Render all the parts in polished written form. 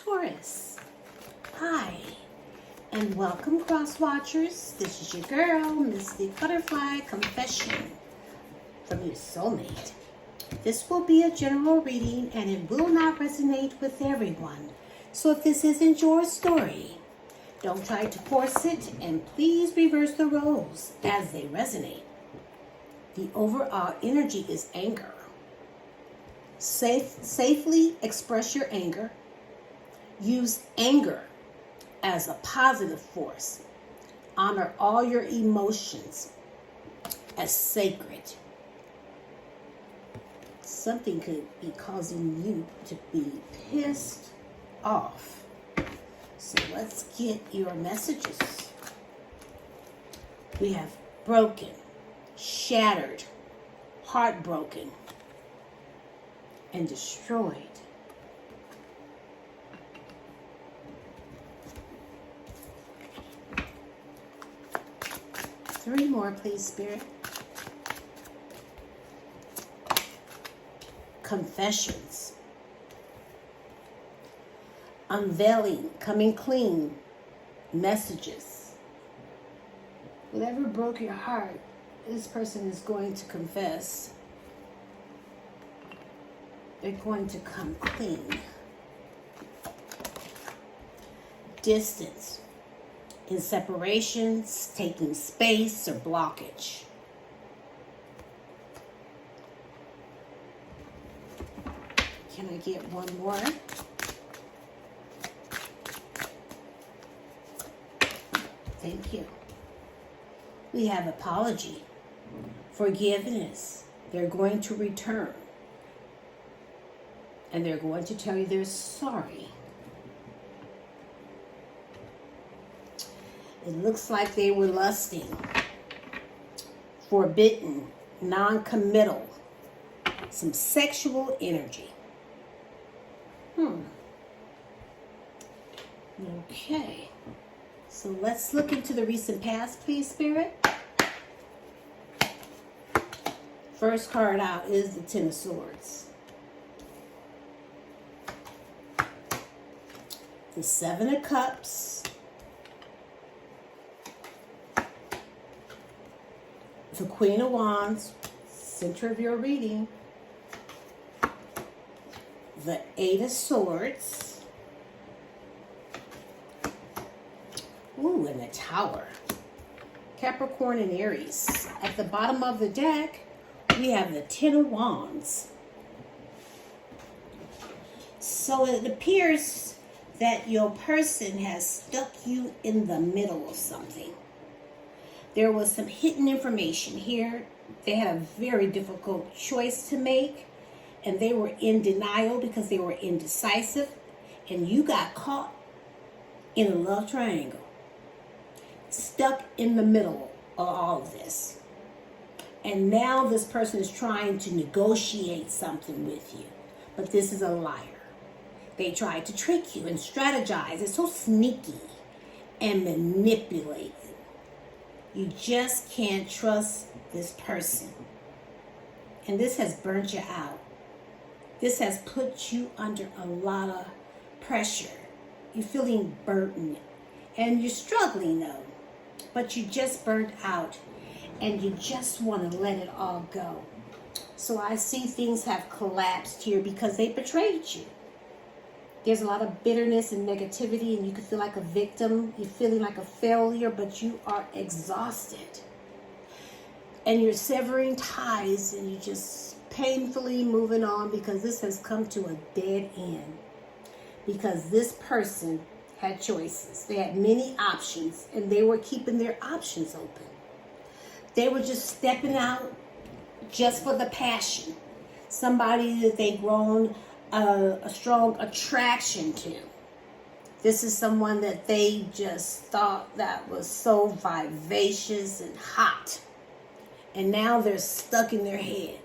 Taurus. Hi, and welcome, cross watchers. This is your girl, Mystic Butterfly Confession from your soulmate. This will be a general reading and it will not resonate with everyone. So if this isn't your story, don't try to force it, and please reverse the roles as they resonate. The overall energy is anger. Safely express your anger. Use anger as a positive force. Honor all your emotions as sacred. Something could be causing you to be pissed off. So let's get your messages. We have broken, shattered, heartbroken, and destroyed. Three more, please, Spirit. Confessions. Unveiling, coming clean, messages. Whatever broke your heart, this person is going to confess. They're going to come clean. Distance. In separations, taking space, or blockage. Can I get one more? Thank you. We have apology, forgiveness. They're going to return. And they're going to tell you they're sorry. It looks like they were lusting, forbidden, non-committal, some sexual energy. Okay. So let's look into the recent past, please, Spirit. First card out is the Ten of Swords. The Seven of Cups. The Queen of Wands, center of your reading. The Eight of Swords. Ooh, and the Tower. Capricorn and Aries. At the bottom of the deck, we have the Ten of Wands. So it appears that your person has stuck you in the middle of something. There was some hidden information here. They had a very difficult choice to make, and they were in denial because they were indecisive, and you got caught in a love triangle, stuck in the middle of all of this. And now this person is trying to negotiate something with you, but this is a liar. They tried to trick you and strategize. It's so sneaky and manipulative. You just can't trust this person. And this has burnt you out. This has put you under a lot of pressure. You're feeling burdened. And you're struggling though. But you just burnt out. And you just want to let it all go. So I see things have collapsed here because they betrayed you. There's a lot of bitterness and negativity, and you can feel like a victim. You're feeling like a failure, but you are exhausted. And you're severing ties, and you're just painfully moving on because this has come to a dead end. Because this person had choices. They had many options, and they were keeping their options open. They were just stepping out just for the passion. Somebody that they've grown a strong attraction to. This is someone that they just thought that was so vivacious and hot. And now they're stuck in their head.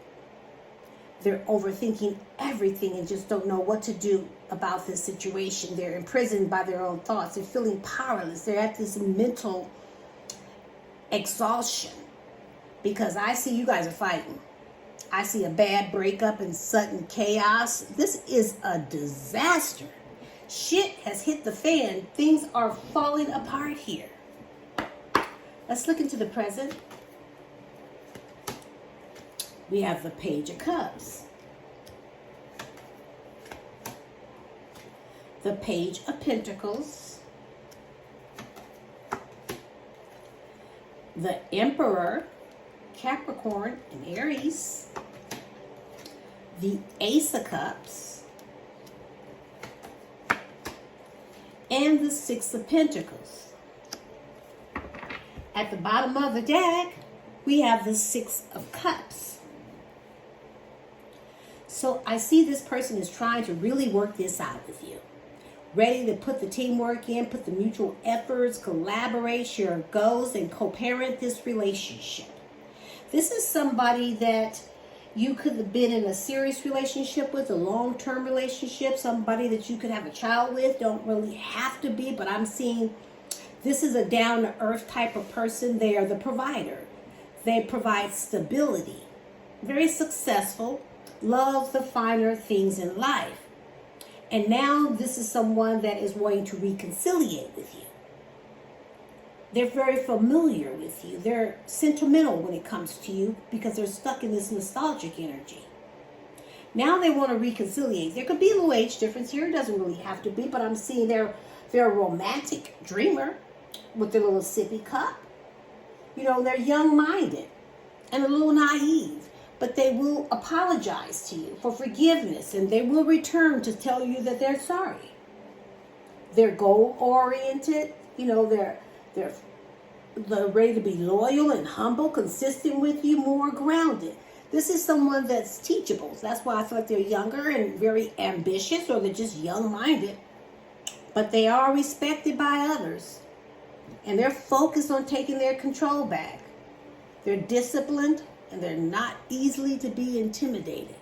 They're overthinking everything and just don't know what to do about this situation. They're imprisoned by their own thoughts. They're feeling powerless. They're at this mental exhaustion. Because I see you guys are fighting. I see a bad breakup and sudden chaos. This is a disaster. Shit has hit the fan. Things are falling apart here. Let's look into the present. We have the Page of Cups, the Page of Pentacles, the Emperor, Capricorn and Aries, the Ace of Cups, and the Six of Pentacles. At the bottom of the deck, we have the Six of Cups. So I see this person is trying to really work this out with you. Ready to put the teamwork in, put the mutual efforts, collaborate, share goals, and co-parent this relationship. This is somebody that you could have been in a serious relationship with, a long-term relationship, somebody that you could have a child with. Don't really have to be, but I'm seeing this is a down-to-earth type of person. They are the provider. They provide stability. Very successful. Love the finer things in life. And now this is someone that is wanting to reconciliate with you. They're very familiar with you. They're sentimental when it comes to you because they're stuck in this nostalgic energy. Now they want to reconciliate. There could be a little age difference here. It doesn't really have to be, but I'm seeing they're a romantic dreamer with their little sippy cup. You know, they're young-minded and a little naive. But they will apologize to you for forgiveness, and they will return to tell you that they're sorry. They're goal-oriented. You know, they're ready to be loyal and humble, consistent with you, more grounded. This is someone that's teachable. That's why I thought they're younger and very ambitious, or they're just young-minded. But they are respected by others, and they're focused on taking their control back. They're disciplined. And they're not easily to be intimidated.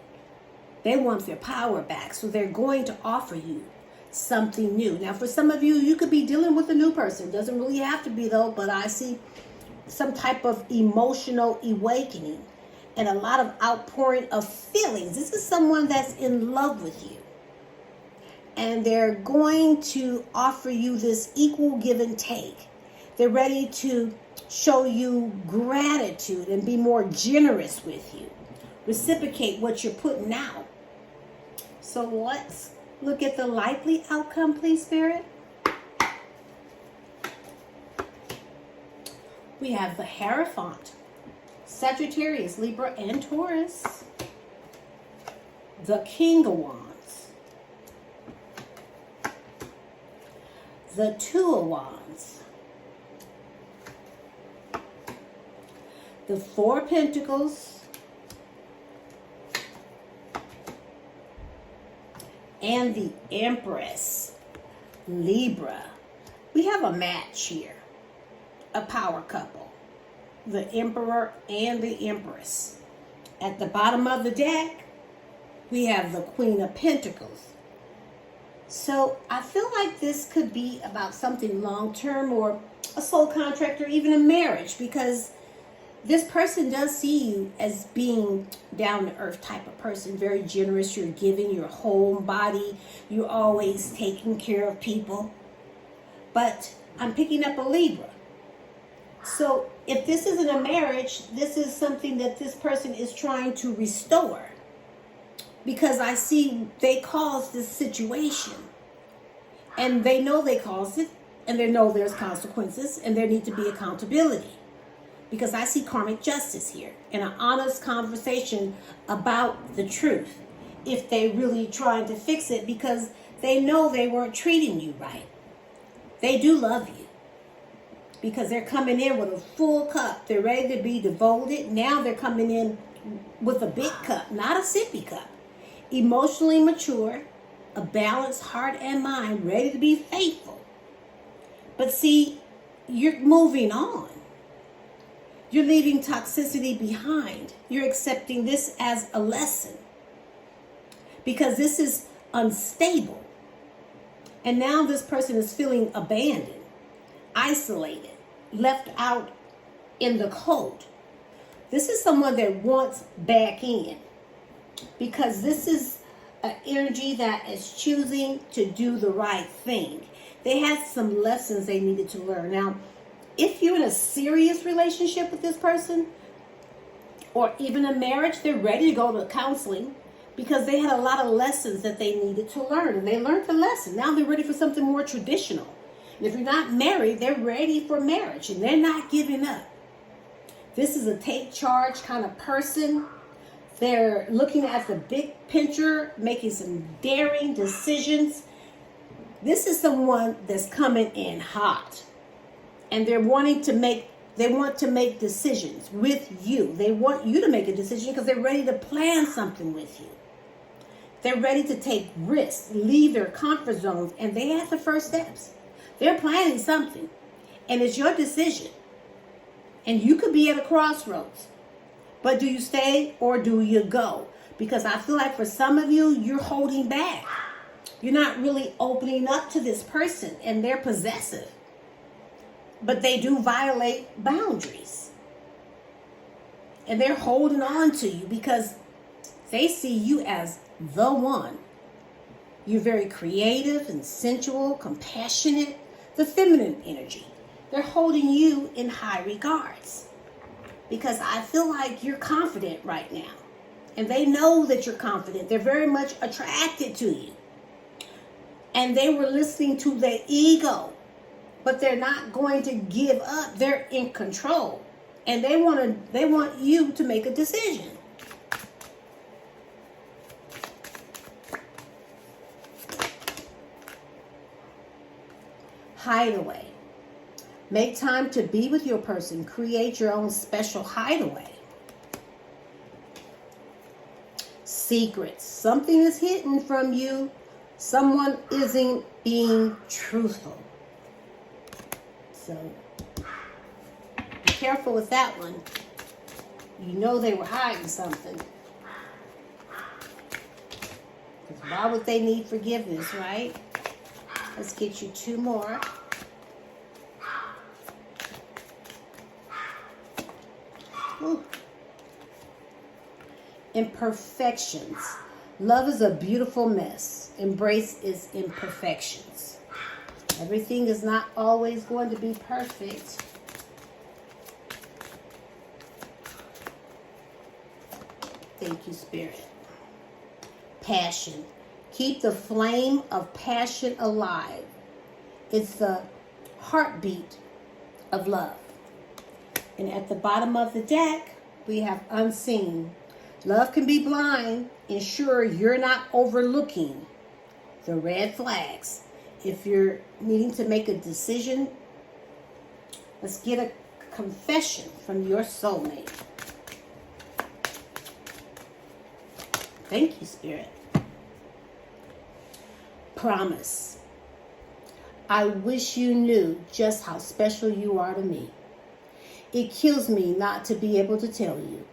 They want their power back, so they're going to offer you something new. Now, for some of you, you could be dealing with a new person. Doesn't really have to be, though, but I see some type of emotional awakening and a lot of outpouring of feelings. This is someone that's in love with you. And they're going to offer you this equal give and take. They're ready to show you gratitude and be more generous with you. Reciprocate what you're putting out. So let's look at the likely outcome, please, Spirit. We have the Hierophant, Sagittarius, Libra, and Taurus. The King of Wands. The Two of Wands. The Four of Pentacles, and the Empress, Libra. We have a match here, a power couple, the Emperor and the Empress. At the bottom of the deck, we have the Queen of Pentacles. So I feel like this could be about something long-term, or a soul contract, or even a marriage, because this person does see you as being down-to-earth type of person, very generous. You're giving your whole body. You're always taking care of people. But I'm picking up a Libra. So if this isn't a marriage, this is something that this person is trying to restore. Because I see they caused this situation. And they know they caused it. And they know there's consequences. And there need to be accountability. Because I see karmic justice here and an honest conversation about the truth. If they really trying to fix it, because they know they weren't treating you right. They do love you. Because they're coming in with a full cup. They're ready to be devoted. Now they're coming in with a big cup, not a sippy cup. Emotionally mature, a balanced heart and mind, ready to be faithful. But see, you're moving on. You're leaving toxicity behind. You're accepting this as a lesson. Because this is unstable. And now this person is feeling abandoned, isolated, left out in the cold. This is someone that wants back in. Because this is an energy that is choosing to do the right thing. They had some lessons they needed to learn. Now, if you're in a serious relationship with this person, or even a marriage, they're ready to go to counseling because they had a lot of lessons that they needed to learn. And they learned the lesson. Now they're ready for something more traditional. And if you're not married, they're ready for marriage and they're not giving up. This is a take charge kind of person. They're looking at the big picture, making some daring decisions. This is someone that's coming in hot. And they want to make decisions with you. They want you to make a decision because they're ready to plan something with you. They're ready to take risks, leave their comfort zones, and they have the first steps. They're planning something, and it's your decision. And you could be at a crossroads. But do you stay or do you go? Because I feel like for some of you, you're holding back. You're not really opening up to this person, and they're possessive. But they do violate boundaries. And they're holding on to you because they see you as the one. You're very creative and sensual, compassionate, the feminine energy. They're holding you in high regards because I feel like you're confident right now. And they know that you're confident. They're very much attracted to you. And they were listening to their ego. But they're not going to give up. They're in control. And they want you to make a decision. Hideaway. Make time to be with your person. Create your own special hideaway. Secrets. Something is hidden from you. Someone isn't being truthful. So, be careful with that one. You know they were hiding something. Because why would they need forgiveness, right? Let's get you two more. Ooh. Imperfections. Love is a beautiful mess. Embrace its imperfections. Everything is not always going to be perfect. Thank you, Spirit. Passion. Keep the flame of passion alive. It's the heartbeat of love. And at the bottom of the deck, we have unseen. Love can be blind. Ensure you're not overlooking the red flags. If you're needing to make a decision, let's get a confession from your soulmate. Thank you, Spirit. Promise. I wish you knew just how special you are to me. It kills me not to be able to tell you.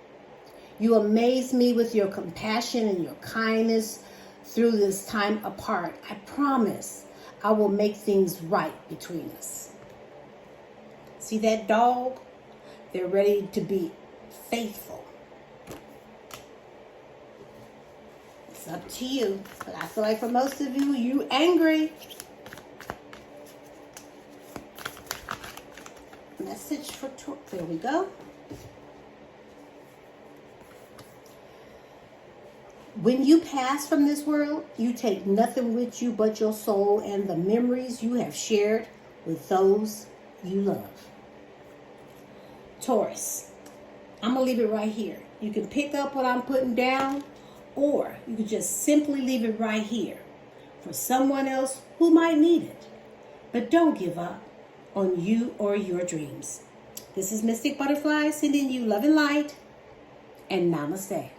You amaze me with your compassion and your kindness through this time apart. I promise I will make things right between us. See that dog? They're ready to be faithful. It's up to you. But I feel like for most of you, you're angry. Message for Taurus. There we go. When you pass from this world, you take nothing with you but your soul and the memories you have shared with those you love. Taurus, I'm going to leave it right here. You can pick up what I'm putting down, or you can just simply leave it right here for someone else who might need it. But don't give up on you or your dreams. This is Mystic Butterfly sending you love and light, and namaste.